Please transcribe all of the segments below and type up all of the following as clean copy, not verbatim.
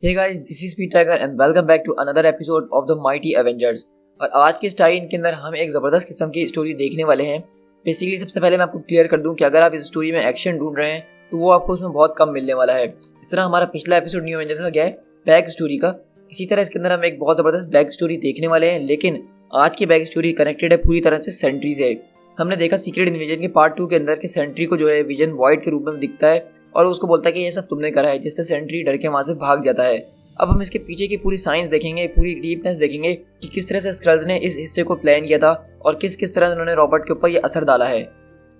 Hey guys, this is P Tiger and welcome back to another episode of the Mighty Avengers. और आज के style के अंदर हम एक ज़बरदस्त किस्म की स्टोरी देखने वाले हैं। बेसिकली सबसे पहले मैं आपको क्लियर कर दूं कि अगर आप इस स्टोरी में एक्शन ढूंढ रहे हैं तो वो आपको उसमें बहुत कम मिलने वाला है। जिस तरह हमारा पिछला एपिसोड न्यू एवेंजर्स का गया है बैक स्टोरी का, इसी तरह इसके अंदर हम एक बहुत ज़बरदस्त बैक स्टोरी देखने वाले हैं। लेकिन आज की बैक स्टोरी कनेक्टेड है पूरी तरह से सेंट्री से। हमने देखा सीक्रेट इन्वेजन के पार्ट 2 के अंदर कि सेंट्री को जो है विजन वॉइड के रूप में दिखता है और उसको बोलता है कि ये सब तुमने करा है, जिससे सेंट्री डर के वहाँ से भाग जाता है। अब हम इसके पीछे की पूरी साइंस देखेंगे, पूरी डीपनेस देखेंगे कि किस तरह से स्क्रल्स ने इस हिस्से को प्लान किया था और किस किस तरह उन्होंने रॉबर्ट के ऊपर ये असर डाला है।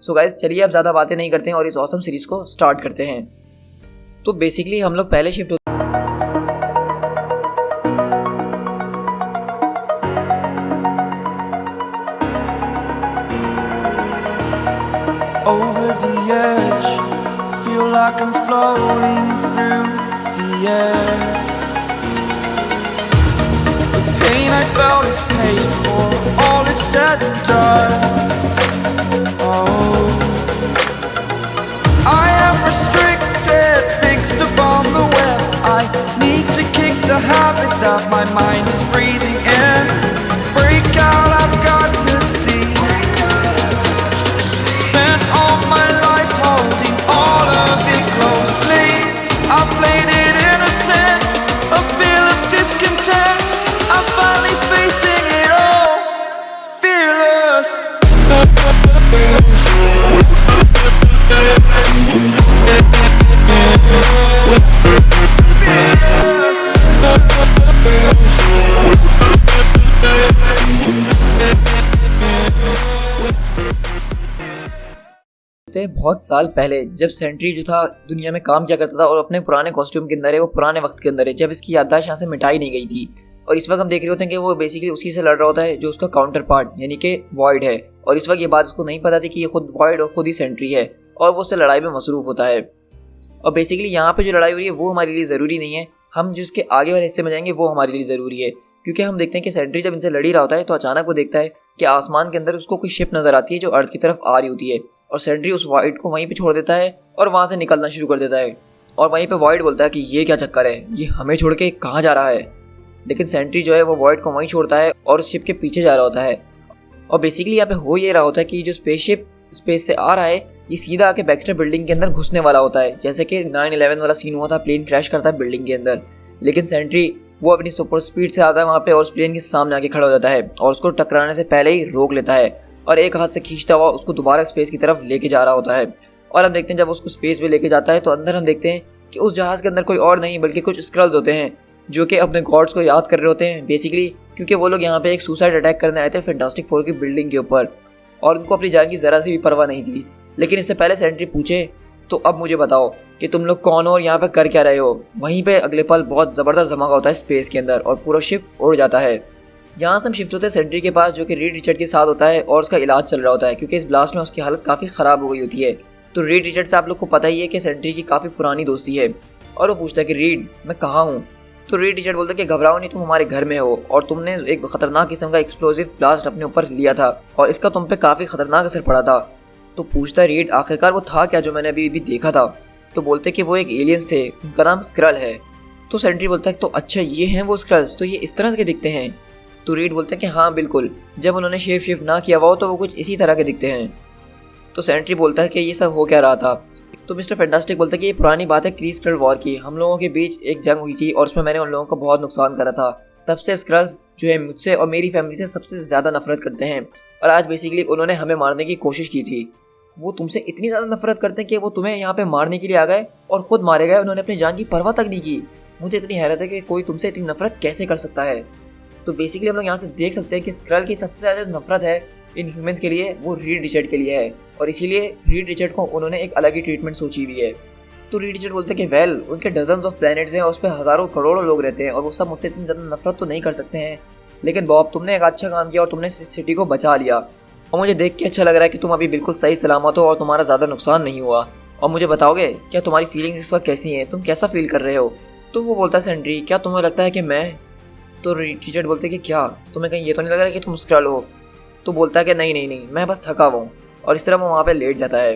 सो गाइस, चलिए अब ज़्यादा बातें नहीं करते हैं और इस ऑसम सीरीज को स्टार्ट करते हैं। तो बेसिकली हम लोग पहले shift Over the edge, feel like I'm floating through the air. The pain I felt is paid for, all is said and done. Oh, I am restricted, fixed upon the web. I need to kick the habit that my mind is breathing in. Break out, I've got to see. Spent all my life holding all of it closely. I played it innocent, a feel of discontent. I'm finally facing it all, fearless. बहुत साल पहले जब Sentry जो था दुनिया में काम किया करता था और अपने पुराने कॉस्ट्यूम के अंदर है, वो पुराने वक्त के अंदर है जब इसकी याददाश्त यहाँ से मिटाई नहीं गई थी। और इस वक्त हम देख रहे होते हैं कि वो बेसिकली उसी से लड़ रहा होता है जो उसका काउंटर पार्ट यानी कि वॉइड है। और इस वक्त ये बात उसको नहीं पता थी कि ये खुद वॉइड और खुद ही सेंट्री है और वो उससे लड़ाई में मसरूफ होता है। और बेसिकली यहाँ पे जो लड़ाई हो रही है वो हमारे लिए ज़रूरी नहीं है, हम जिसके आगे वाले हिस्से में जाएंगे वो हमारे लिए ज़रूरी है। क्योंकि हम देखते हैं कि सेंट्री जब इनसे लड़ ही रहा होता है तो अचानक वो देखता है कि आसमान के अंदर उसको कोई शिप नज़र आती है जो अर्थ की तरफ आ रही होती है। और सेंट्री उस वॉइड को वहीं पे छोड़ देता है और वहाँ से निकलना शुरू कर देता है। और वहीं पे वॉइड बोलता है कि ये क्या चक्कर है, ये हमें छोड़ के कहाँ जा रहा है। लेकिन सेंट्री जो है वो वॉइड को वहीं छोड़ता है और उस शिप के पीछे जा रहा होता है। और बेसिकली यहाँ पे हो ये रहा होता है कि जो स्पेसशिप स्पेस से आ रहा है ये सीधा आके बैक्स्टर बिल्डिंग के अंदर घुसने वाला होता है, जैसे कि 9/11 वाला सीन हुआ था, प्लेन क्रैश करता है बिल्डिंग के अंदर। लेकिन सेंट्री वो अपनी सुपर स्पीड से आता है वहाँ पे और उस प्लेन के सामने आके खड़ा हो जाता है और उसको टकराने से पहले ही रोक लेता है और एक हाथ से खींचता हुआ उसको दोबारा स्पेस की तरफ लेके जा रहा होता है। और हम देखते हैं जब उसको स्पेस में लेके जाता है तो अंदर हम देखते हैं कि उस जहाज़ के अंदर कोई और नहीं बल्कि कुछ स्क्रल्स होते हैं जो कि अपने गॉड्स को याद कर रहे होते हैं। बेसिकली क्योंकि वो लोग यहाँ पे एक सुसाइड अटैक करने आए थे फैंटास्टिक फोर की बिल्डिंग के ऊपर और उनको अपनी जान की ज़रा सी भी परवाह नहीं थी। लेकिन इससे पहले सेंट्री पूछे तो अब मुझे बताओ कि तुम लोग कौन हो और यहाँ पे कर क्या रहे हो। वहीं पे अगले पल बहुत ज़बरदस्त धमाका होता है स्पेस के अंदर और पूरा शिप उड़ जाता है। यहाँ से हम शिफ्ट होते हैं सेंट्री के पास जो कि रीड रिचर्ड के साथ होता है और उसका इलाज चल रहा होता है क्योंकि इस ब्लास्ट में उसकी हालत काफ़ी ख़राब हो गई होती है। तो रीड रिचर्ड से आप लोग को पता ही है कि सेंट्री की काफ़ी पुरानी दोस्ती है और वो पूछता है कि रीड मैं कहाँ हूँ। तो रीड रिचर्ड बोलता है कि घबराओ नहीं, तुम हमारे घर में हो और तुमने एक ख़तरनाक किस्म का एक्सप्लोजिव ब्लास्ट अपने ऊपर लिया था और इसका तुम पे काफ़ी ख़तरनाक असर पड़ा था। तो पूछता है रीड आखिरकार वो था क्या जो मैंने अभी देखा था। तो बोलते कि वो एक एलियंस थे, उनका नाम स्क्रल है। तो सेंट्री बोलता है तो अच्छा ये हैं वो स्क्रल्स, तो ये इस तरह के दिखते हैं। तो रीड बोलते हैं कि हाँ बिल्कुल, जब उन्होंने शेप शिफ्ट ना किया हुआ हो तो वो कुछ इसी तरह के दिखते हैं। तो सेंट्री बोलता है कि ये सब हो क्या रहा था। तो मिस्टर फैंटास्टिक बोलता है कि ये पुरानी बात है क्री स्क्रल वॉर की, हम लोगों के बीच एक जंग हुई थी और उसमें मैंने उन लोगों को बहुत नुकसान करा था। तब से स्क्रल्स जो है मुझसे और मेरी फैमिली से सबसे ज़्यादा नफरत करते हैं और आज बेसिकली उन्होंने हमें मारने की कोशिश की थी। वो तुमसे इतनी ज़्यादा नफरत करते हैं कि वो तुम्हें यहाँ पे मारने के लिए आ गए और खुद मारे गए, उन्होंने अपनी जान की परवाह तक नहीं की। मुझे इतनी हैरत है कि कोई तुमसे इतनी नफरत कैसे कर सकता है। तो बेसिकली हम लोग यहाँ से देख सकते हैं कि स्क्रल की सबसे ज़्यादा नफरत है इन ह्यूमंस के लिए वो रीड रिचर्ड के लिए है और इसीलिए रीड रिचर्ड को उन्होंने एक अलग ही ट्रीटमेंट सोची हुई है। तो रीड रिचर्ड बोलते हैं कि वेल उनके डजन्स ऑफ प्लैनेट्स हैं और उस पर हज़ारों करोड़ों लोग रहते हैं और वो सब मुझसे इतनी ज़्यादा नफरत तो नहीं कर सकते हैं। लेकिन बॉब तुमने एक अच्छा काम किया और तुमने सिटी को बचा लिया और मुझे देख के अच्छा लग रहा है कि तुम अभी बिल्कुल सही सलामत हो और तुम्हारा ज़्यादा नुकसान नहीं हुआ। और मुझे बताओगे क्या तुम्हारी फीलिंग्स इस वक्त कैसी हैं, तुम कैसा फील कर रहे हो। तो वो बोलता है सेंट्री क्या तुम्हें लगता है कि मैं। तो रिचर्ड बोलते हैं कि क्या तुम्हें कहीं ये तो नहीं लग रहा है कि तुम स्क्रल हो। तो बोलता है कि नहीं मैं बस थका हुआ हूँ और इस तरह वो वहाँ पे लेट जाता है।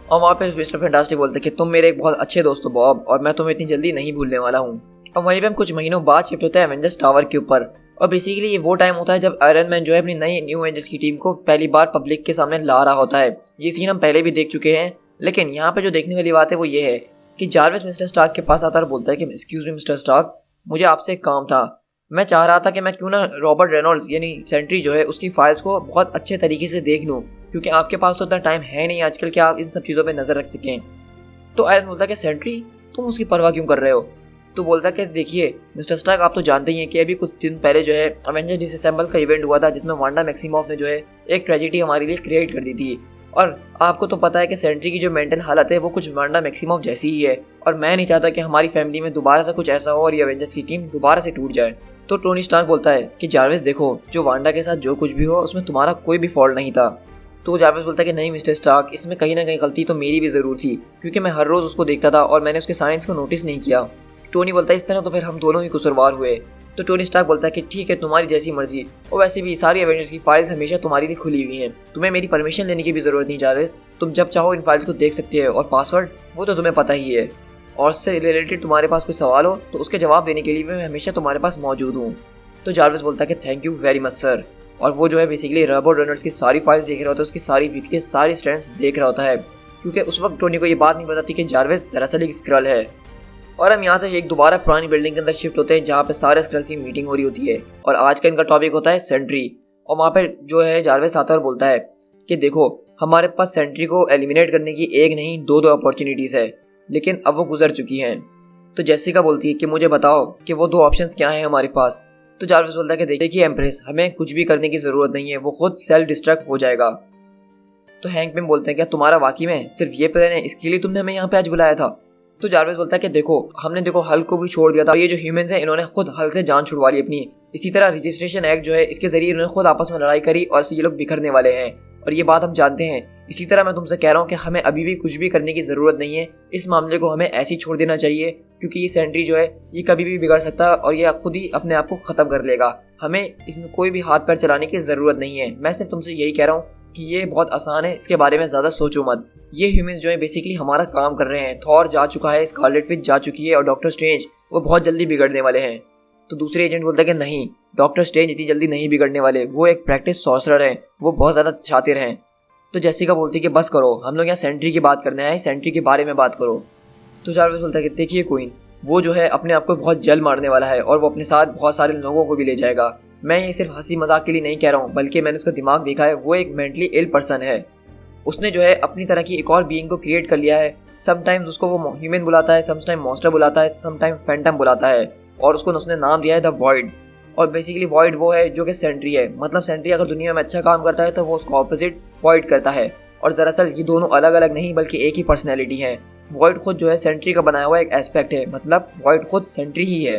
और वहाँ पे मिस्टर फैंटास्टिक बोलते हैं कि तुम मेरे एक बहुत अच्छे दोस्त हो बॉब और मैं तुम्हें इतनी जल्दी नहीं भूलने वाला हूँ। और वहीं पे हम कुछ महीनों बाद शिफ्ट होते हैं एवेंजर्स टावर के ऊपर। और बेसिकली ये वो टाइम होता है जब आयरन मैन जो है अपनी नई न्यू एवेंजर्स की टीम को पहली बार पब्लिक के सामने ला रहा होता है। ये सीन हम पहले भी देख चुके हैं, लेकिन यहाँ पे जो देखने वाली बात है वो ये है कि जार्विस मिस्टर स्टार्क के पास आता है और बोलता है कि एक्सक्यूज मी मिस्टर स्टार्क, मुझे आपसे एक काम था। मैं चाह रहा था कि मैं क्यों ना रॉबर्ट रेनॉल्ड्स यानी सेंट्री जो है उसकी फाइल्स को बहुत अच्छे तरीके से देख लूँ, क्योंकि आपके पास तो इतना टाइम है नहीं आजकल कि आप इन सब चीज़ों पर नज़र रख सकें। तो आयरन बोलता है कि सेंट्री तुम उसकी परवाह क्यों कर रहे हो। तो बोलता है कि देखिए मिस्टर स्टार्क, आप तो जानते ही हैं कि अभी कुछ दिन पहले जो है अवेंजर डिसअसेंबल का इवेंट हुआ था जिसमें वांडा मैक्सिमॉफ ने जो है एक ट्रेजेडी हमारे लिए क्रिएट कर दी थी। और आपको तो पता है कि सेंट्री की जो मेंटल हालत है वो कुछ वांडा मैक्सिमॉफ जैसी ही है, और मैं नहीं चाहता कि हमारी फैमिली में दोबारा से कुछ ऐसा हो और ये अवेंजर्स की टीम दोबारा से टूट जाए। तो टोनी स्टार्क बोलता है कि जार्विस देखो, जो वांडा के साथ जो कुछ भी हो उसमें तुम्हारा कोई भी फॉल्ट नहीं था। तो जार्विस बोलता है कि नहीं मिस्टर स्टार्क, इसमें कहीं ना कहीं गलती तो मेरी भी ज़रूर थी, क्योंकि मैं हर रोज़ उसको देखता था और मैंने उसके साइंस को नोटिस नहीं किया। टोनी बोलता है इस तरह तो फिर हम दोनों ही कसूरवार हुए। तो टोनी स्टार्क बोलता है कि ठीक है, तुम्हारी जैसी मर्जी, और वैसे भी सारी एवेंजर्स की फाइल्स हमेशा तुम्हारी लिए खुली हुई हैं, तुम्हें मेरी परमिशन लेने की भी ज़रूरत नहीं जार्विस, तुम जब चाहो इन फाइल्स को देख सकते हो, और पासवर्ड वो तो तुम्हें पता ही है, और उससे रिलेटेड तुम्हारे पास कोई सवाल हो तो उसके जवाब देने के लिए मैं हमेशा तुम्हारे पास मौजूद हूँ। तो जार्विस बोलता है कि thank you very much sir, और वो जो है बेसिकली रॉबर्ट रेनॉल्ड्स की सारी फाइल्स देख रहा होता है, उसकी सारी वीकनेस, सारी स्ट्रेंथ्स देख रहा होता है, क्योंकि उस वक्त टोनी को ये बात नहीं पता थी कि जार्विस दरअसल एक स्क्रल है। और हम यहाँ से एक दोबारा पुरानी बिल्डिंग के अंदर शिफ्ट होते हैं जहाँ पे सारे स्क्रल्स की मीटिंग हो रही होती है, और आज का इनका टॉपिक होता है सेंट्री। और वहाँ पे जो है जार्विस आता है और बोलता है कि देखो, हमारे पास सेंट्री को एलिमिनेट करने की एक नहीं दो अपॉर्चुनिटीज़ है, लेकिन अब वो गुजर चुकी हैं। तो जेसिका बोलती है कि मुझे बताओ कि वो दो ऑप्शंस क्या हैं हमारे पास। तो जार्विस बोलता है कि देखिए एम्प्रेस, हमें कुछ भी करने की ज़रूरत नहीं है, वो खुद सेल्फ डिस्ट्रक्ट हो जाएगा। तो हैंक पिम बोलते हैं क्या तुम्हारा वाकई में सिर्फ ये प्लान है, इसके लिए तुमने हमें यहाँ पे आज बुलाया था। तो जार्विस बोलता है कि देखो, हमने हल्क को भी छोड़ दिया था, और ये जो ह्यूमंस हैं इन्होंने खुद हल्क से जान छुड़वा ली अपनी। इसी तरह रजिस्ट्रेशन एक्ट जो है इसके जरिए इन्होंने खुद आपस में लड़ाई करी और ये लोग बिखरने वाले हैं, और ये बात हम जानते हैं। इसी तरह मैं तुमसे कह रहा हूँ कि हमें अभी भी कुछ भी करने की ज़रूरत नहीं है, इस मामले को हमें ऐसे ही छोड़ देना चाहिए, क्योंकि ये सेंट्री जो है ये कभी भी बिगड़ सकता है और ये खुद ही अपने आप को ख़त्म कर लेगा। हमें इसमें कोई भी हाथ पैर चलाने की ज़रूरत नहीं है। मैं सिर्फ तुमसे यही कह रहा हूँ कि ये बहुत आसान है, इसके बारे में ज़्यादा सोचो मत। ये ह्यूमंस जो है बेसिकली हमारा काम कर रहे हैं। थॉर जा चुका है, स्कारलेट विच जा चुकी है, और डॉक्टर स्ट्रेंज वो बहुत जल्दी बिगड़ने वाले हैं। तो दूसरे एजेंट बोलता है कि नहीं, डॉक्टर स्ट्रेंज इतनी जल्दी नहीं बिगड़ने वाले, वो एक प्रैक्टिस सॉर्सरर हैं, वो बहुत ज़्यादा शातिर हैं। तो जेसिका बोलती है कि बस करो, हम लोग यहाँ सेंट्री की बात करने आए, सेंट्री के बारे में बात करो। तो जार्विस बोलता है कि देखिए क्वीन, वो जो है अपने आप को बहुत जल्द मारने वाला है, और वो अपने साथ बहुत सारे लोगों को भी ले जाएगा। मैं ये सिर्फ हंसी मजाक के लिए नहीं कह रहा हूँ, बल्कि मैंने उसका दिमाग देखा है, वो एक मेंटली इल पर्सन है। उसने जो है अपनी तरह की एक और बीइंग को क्रिएट कर लिया है। समटाइम्स उसको वो ह्यूमन बुलाता है, समटाइम मॉन्स्टर बुलाता है, समटाइम फैंटम बुलाता है, और उसको उसने नाम दिया है द वॉइड। और बेसिकली वॉइड वो है जो कि सेंट्री है। मतलब सेंट्री अगर दुनिया में अच्छा काम करता है तो वो उसका ऑपोजिट वॉइड करता है, और दरअसल ये दोनों अलग अलग नहीं बल्कि एक ही पर्सनैलिटी है। वॉइड खुद जो है सेंट्री का बनाया हुआ एक एस्पेक्ट है, मतलब वॉइड खुद सेंट्री ही है।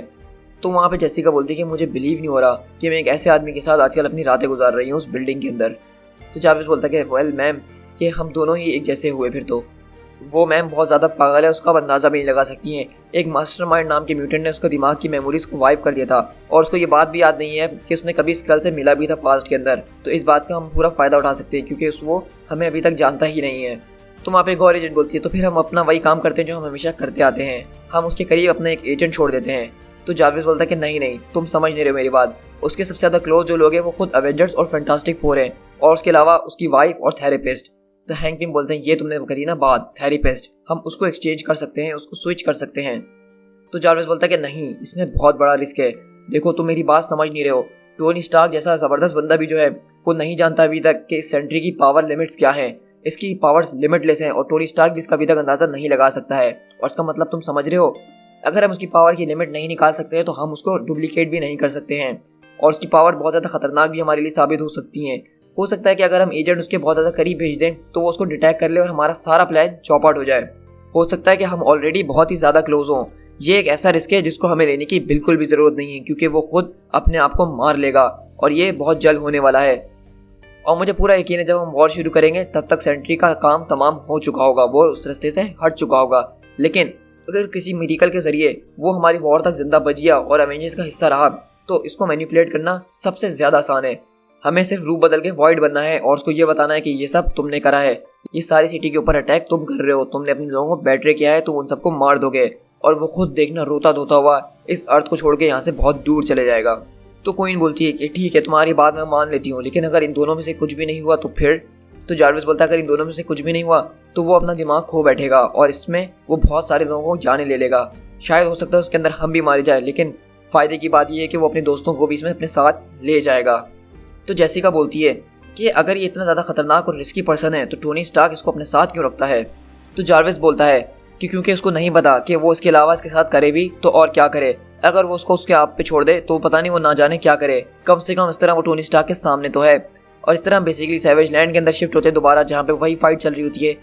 तो वहाँ पे जेसिका बोलती है कि मुझे बिलीव नहीं हो रहा कि मैं एक ऐसे आदमी के साथ आजकल अपनी रातें गुजार रही हूँ उस बिल्डिंग के अंदर। तो जार्विस बोलता है कि वेल मैम, कि हम दोनों ही एक जैसे हुए फिर तो। वो मैम बहुत ज़्यादा पागल है, उसका अंदाज़ा भी नहीं लगा सकती हैं। एक मास्टरमाइंड नाम के म्यूटेंट ने उसका दिमाग की मेमोरीज को वाइप कर दिया था, और उसको ये बात भी याद नहीं है कि उसने कभी स्क्रल से मिला भी था पास्ट के अंदर। तो इस बात का हम पूरा फ़ायदा उठा सकते हैं, क्योंकि वो हमें अभी तक जानता ही नहीं है। तो वहाँ पे एक और एजेंट बोलती है तो फिर हम अपना वही काम करते हैं जो हम हमेशा करते आते हैं, हम उसके करीब अपना एक एजेंट छोड़ देते हैं। तो जार्विस बोलता है कि नहीं, तुम समझ नहीं रहे हो मेरी बात। उसके सबसे ज़्यादा क्लोज जो लोग हैं वो खुद एवेंजर्स और फैंटास्टिक फोर हैं, और उसके अलावा उसकी वाइफ और थेरेपिस्ट। तो हैंक पिम बोलते हैं ये तुमने करी ना बात, थेरेपिस्ट, हम उसको एक्सचेंज कर सकते हैं, उसको स्विच कर सकते हैं। तो जार्विस बोलता है कि नहीं, इसमें बहुत बड़ा रिस्क है। देखो, तुम मेरी बात समझ नहीं रहे हो। टोनी स्टार्क जैसा ज़बरदस्त बंदा भी जो है वो नहीं जानता अभी तक कि इस सेंट्री की पावर लिमिट्स क्या हैं। इसकी पावर्स लिमिटलेस हैं, और टोनी स्टार्क भी इसका अभी तक अंदाज़ा नहीं लगा सकता है। और इसका मतलब तुम समझ रहे हो, अगर हम उसकी पावर की लिमिट नहीं निकाल सकते हैं तो हम उसको डुप्लीकेट भी नहीं कर सकते हैं, और उसकी पावर बहुत ज़्यादा खतरनाक भी हमारे लिए साबित हो सकती हैं। हो सकता है कि अगर हम एजेंट उसके बहुत ज़्यादा करीब भेज दें तो वो उसको डिटेक्ट कर ले और हमारा सारा प्लान चॉप आउट हो जाए। हो सकता है कि हम ऑलरेडी बहुत ही ज़्यादा क्लोज हों। ये एक ऐसा रिस्क है जिसको हमें लेने की बिल्कुल भी ज़रूरत नहीं है, क्योंकि वो खुद अपने आप को मार लेगा, और ये बहुत जल्द होने वाला है। और मुझे पूरा यकीन है जब हम वॉर शुरू करेंगे तब तक सेंट्री का काम तमाम हो चुका होगा, वो उस रास्ते से हट चुका होगा। लेकिन अगर किसी मिरेकल के जरिए वो हमारी वॉर तक जिंदा बच गया और एवेंजर्स का हिस्सा रहा, तो इसको मैनिपुलेट करना सबसे ज़्यादा आसान है। हमें सिर्फ रूप बदल के वॉइड बनना है और उसको ये बताना है कि ये सब तुमने करा है, ये सारी सिटी के ऊपर अटैक तुम कर रहे हो, तुमने अपने लोगों को बैटरे किया है, तुम उन सबको मार दोगे। और वो खुद देखना रोता धोता हुआ इस अर्थ को छोड़ के यहाँ से बहुत दूर चले जाएगा। तो क्वीन बोलती है कि ठीक है, तुम्हारी बात मैं मान लेती हूँ, लेकिन अगर इन दोनों में से कुछ भी नहीं हुआ तो फिर? तो जारविस बोलता है अगर इन दोनों में से कुछ भी नहीं हुआ तो वो अपना दिमाग खो बैठेगा और इसमें वो बहुत सारे लोगों को जाने ले लेगा। शायद हो सकता है उसके अंदर हम भी मारे जाए, लेकिन फ़ायदे की बात यह है कि वो अपने दोस्तों को भी इसमें अपने साथ ले जाएगा। तो जेसिका बोलती है कि अगर ये इतना ज़्यादा खतरनाक और रिस्की पर्सन है तो टोनी स्टार्क इसको अपने साथ क्यों रखता है? तो जारविस बोलता है कि क्योंकि उसको नहीं पता कि वो इसके अलावा इसके साथ करे भी तो और क्या करे। अगर वो उसको उसके आप पे छोड़ दे तो पता नहीं वो ना जाने क्या करे। कम से कम इस तरह वो टोनी स्टार्क के सामने तो है। और इस तरह हम बेसिकली सैवेज लैंड के अंदर शिफ्ट होते हैं दोबारा, जहाँ पे वही फाइट चल रही होती है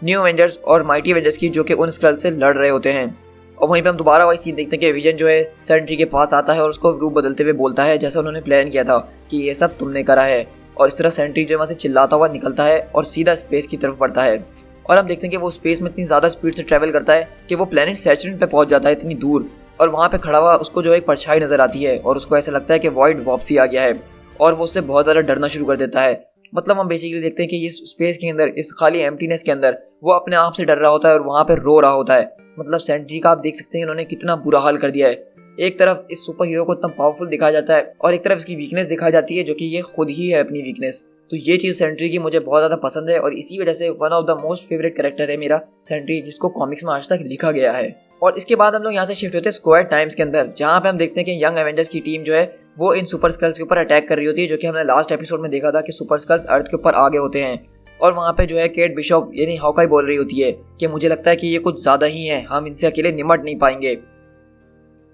न्यू एवेंजर्स और माइटी एवेंजर्स की, जो कि उन स्क्रल से लड़ रहे होते हैं। और वहीं पे हम दोबारा वही सीन देखते हैं कि विजन जो है सेंट्री के पास आता है और उसको रूप बदलते हुए बोलता है जैसा उन्होंने प्लान किया था कि ये सब तुमने करा है। और इस तरह सेंट्री जो वहाँ से चिल्लाता हुआ निकलता है और सीधा स्पेस की तरफ बढ़ता है। और हम देखते हैं कि वो स्पेस में इतनी ज़्यादा स्पीड से ट्रैवल करता है कि वो प्लेनेट सैचुरन पे पहुंच जाता है इतनी दूर। और वहाँ पे खड़ा हुआ उसको जो एक परछाई नजर आती है और उसको ऐसा लगता है कि वॉइड वापसी आ गया है और वो उससे बहुत ज़्यादा डरना शुरू कर देता है। मतलब हम बेसिकली देखते हैं कि इस स्पेस के अंदर, इस खाली एम्प्टीनेस के अंदर वो अपने आप से डर रहा होता है और वहाँ पे रो रहा होता है। मतलब सेंट्री का आप देख सकते हैं इन्होंने कितना बुरा हाल कर दिया है। एक तरफ इस सुपर हीरो को इतना पावरफुल दिखाया जाता है और एक तरफ इसकी वीकनेस दिखाई जाती है, जो कि ये खुद ही है अपनी वीकनेस। तो ये चीज़ सेंट्री की मुझे बहुत ज़्यादा पसंद है और इसी वजह से one of the most favourite character है मेरा सेंट्री, जिसको कॉमिक्स में आज तक लिखा गया है। और इसके बाद हम लोग यहाँ से शिफ्ट होते हैं स्क्वायर टाइम्स के अंदर, जहाँ पे हम देखते हैं कि यंग एवेंजर्स की टीम जो है वो इन सुपर स्कल्स के ऊपर अटैक कर रही होती है, जो कि हमने लास्ट एपिसोड में देखा था कि सुपर स्कल्स अर्थ के ऊपर आगे होते हैं। और वहाँ पे जो है केट बिशॉप यानी हॉकाई बोल रही होती है कि मुझे लगता है कि ये कुछ ज़्यादा ही है, हम इनसे अकेले निमट नहीं पाएंगे।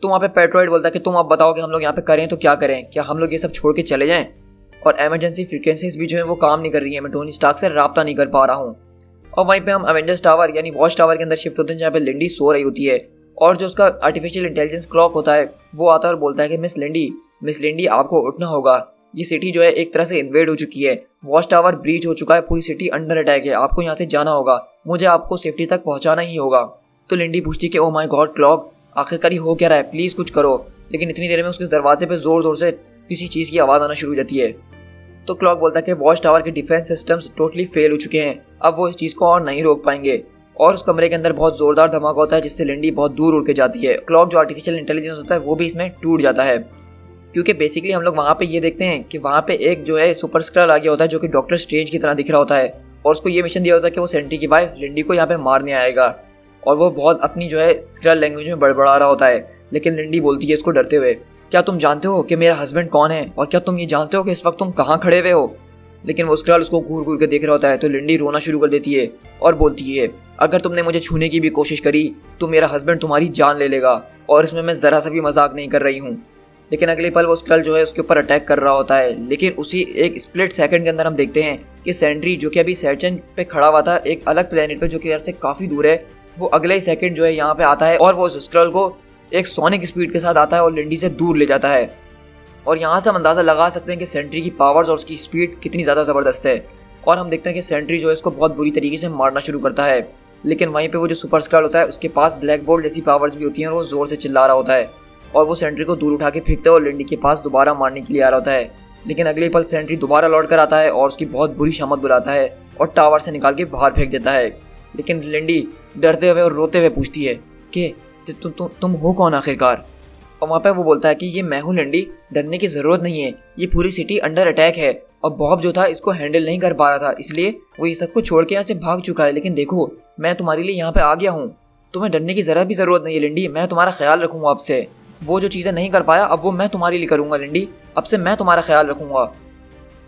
तो वहाँ पे पेट्रोइड बोलता है कि तुम अब बताओ कि हम लोग यहाँ पे करें तो क्या करें, क्या हम लोग ये सब छोड़ के चले जाएं? और एमरजेंसी फ्रीक्वेंसीज भी जो है वो काम नहीं कर रही है, मैं टोनी स्टार्क से राब्ता नहीं कर पा रहा हूँ। और वहीं पे हम एवेंजर्स टावर यानी वॉच टावर के अंदर शिफ्ट होते हैं, जहाँ पे लिंडी सो रही होती है और जो उसका आर्टिफिशियल इंटेलिजेंस क्लॉक होता है वो आता है और बोलता है कि मिस लिंडी आपको उठना होगा, ये सिटी जो है एक तरह से इन्वेड हो चुकी है, वॉच टावर ब्रीच हो चुका है, पूरी सिटी अंडर अटैक है, आपको यहाँ से जाना होगा, मुझे आपको सेफ्टी तक पहुँचाना ही होगा। तो लिंडी पूछती कि ओ माय गॉड क्लॉक, आखिरकार हो क्या रहा है, प्लीज़ कुछ करो। लेकिन इतनी देर में उसके दरवाजे पे ज़ोर ज़ोर से किसी चीज़ की आवाज़ आना शुरू हो जाती है। तो क्लॉक बोलता है कि वॉच टावर के डिफेंस सिस्टम्स टोटली फेल हो चुके हैं, अब वो इस चीज़ को और नहीं रोक पाएंगे। और उस कमरे के अंदर बहुत ज़ोरदार धमाका होता है जिससे लिंडी बहुत दूर उड़ के जाती है। क्लॉक जो आर्टिफिशियल इंटेलिजेंस होता है वो भी इसमें टूट जाता है, क्योंकि बेसिकली हम लोग वहाँ पे ये देखते हैं कि वहाँ पे एक जो है सुपर स्क्रल आ गया होता है जो कि डॉक्टर स्ट्रेंज की तरह दिख रहा होता है और उसको ये मिशन दिया होता है कि वो सेंट्री की वाइफ लिंडी को यहाँ पे मारने आएगा। और वो बहुत अपनी जो है स्क्रल लैंग्वेज में बड़बड़ा रहा होता है, लेकिन लिंडी बोलती है इसको डरते हुए, क्या तुम जानते हो कि मेरा हस्बैंड कौन है और क्या तुम ये जानते हो कि इस वक्त तुम कहाँ खड़े हुए हो? लेकिन वो स्क्रल उसको घूर घूर के देख रहा होता है। तो लिंडी रोना शुरू कर देती है और बोलती है अगर तुमने मुझे छूने की भी कोशिश करी तो मेरा हस्बैंड तुम्हारी जान ले लेगा, और इसमें मैं ज़रा सा भी मजाक नहीं कर रही हूँ। लेकिन अगले पल वो स्क्रल जो है उसके ऊपर अटैक कर रहा होता है। लेकिन उसी एक स्प्लिट सेकंड के अंदर हम देखते हैं कि सेंट्री जो कि अभी सैटर्न पे खड़ा हुआ था एक अलग प्लेनेट पे जो कि अर्थ से काफ़ी दूर है, वो अगले ही सेकंड जो है यहाँ पे आता है और वो उस स्क्रल को एक सोनिक स्पीड के साथ आता है और लिंडी से दूर ले जाता है। और यहाँ से हम अंदाज़ा लगा सकते हैं कि सेंट्री की पावर्स और उसकी स्पीड कितनी ज़्यादा ज़बरदस्त है। और हम देखते हैं कि सेंट्री जो है इसको बहुत बुरी तरीके से मारना शुरू करता है। लेकिन वहीं पे वो जो सुपर स्क्रल होता है उसके पास ब्लैक बोल्ट जैसी पावर्स भी होती हैं और वो ज़ोर से चिल्ला रहा होता है और वो सेंट्री को दूर उठा के फेंकता है और लिंडी के पास दोबारा मारने के लिए आ रहा होता है। लेकिन अगले पल सेंट्री दोबारा लौट कर आता है और उसकी बहुत बुरी शामत बुलाता है और टावर से निकाल के बाहर फेंक देता है। लेकिन लिंडी डरते हुए और रोते हुए पूछती है कि तुम हो कौन आखिरकार? और वहाँ पर वो बोलता है कि ये मैं हूँ लिंडी, डरने की ज़रूरत नहीं है, ये पूरी सिटी अंडर अटैक है और बॉब जो था इसको हैंडल नहीं कर पा रहा था, इसलिए वो ये सब कुछ छोड़ के यहाँ से भाग चुका है। लेकिन देखो मैं तुम्हारे लिए यहाँ पे आ गया हूँ, तुम्हें डरने की ज़रा भी ज़रूरत नहीं है लिंडी, मैं तुम्हारा ख्याल रखूँगा आपसे। वो जो चीज़ें नहीं कर पाया अब वो मैं तुम्हारे लिए करूँगा लिंडी, अब से मैं तुम्हारा ख्याल रखूँगा।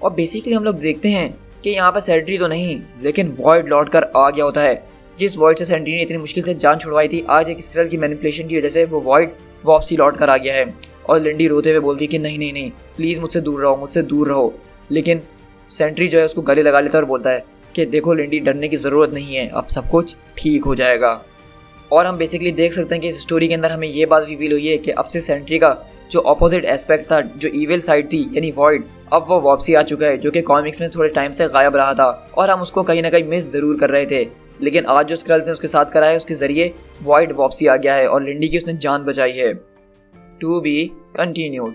और बेसिकली हम लोग देखते हैं कि यहाँ पर सेंट्री तो नहीं लेकिन वॉइड लौट कर आ गया होता है, जिस वॉइड से सेंट्री ने इतनी मुश्किल से जान छुड़वाई थी, आज एक स्क्रल की मैनिपुलेशन की वजह से वो वॉइड वापसी लौट कर आ गया है। और लिंडी रोते हुए बोलती है कि नहीं नहीं नहीं प्लीज़ मुझसे दूर रहो, मुझसे दूर रहो। लेकिन सेंट्री जो है उसको गले लगा लेता है और बोलता है कि देखो लिंडी डरने की ज़रूरत नहीं है, अब सब कुछ ठीक हो जाएगा। और हम बेसिकली देख सकते हैं कि इस स्टोरी के अंदर हमें ये बात रिवील हुई है कि अब से सेंट्री का जो अपोजिट एस्पेक्ट था, जो इविल साइड थी यानी वॉइड, अब वो वापसी आ चुका है, जो कि कॉमिक्स में थोड़े टाइम से गायब रहा था और हम उसको कहीं ना कहीं मिस ज़रूर कर रहे थे। लेकिन आज जो स्क्रल ने उसके साथ करा है उसके ज़रिए वॉइड वापसी आ गया है और लिंडी की उसने जान बचाई है। To be continued.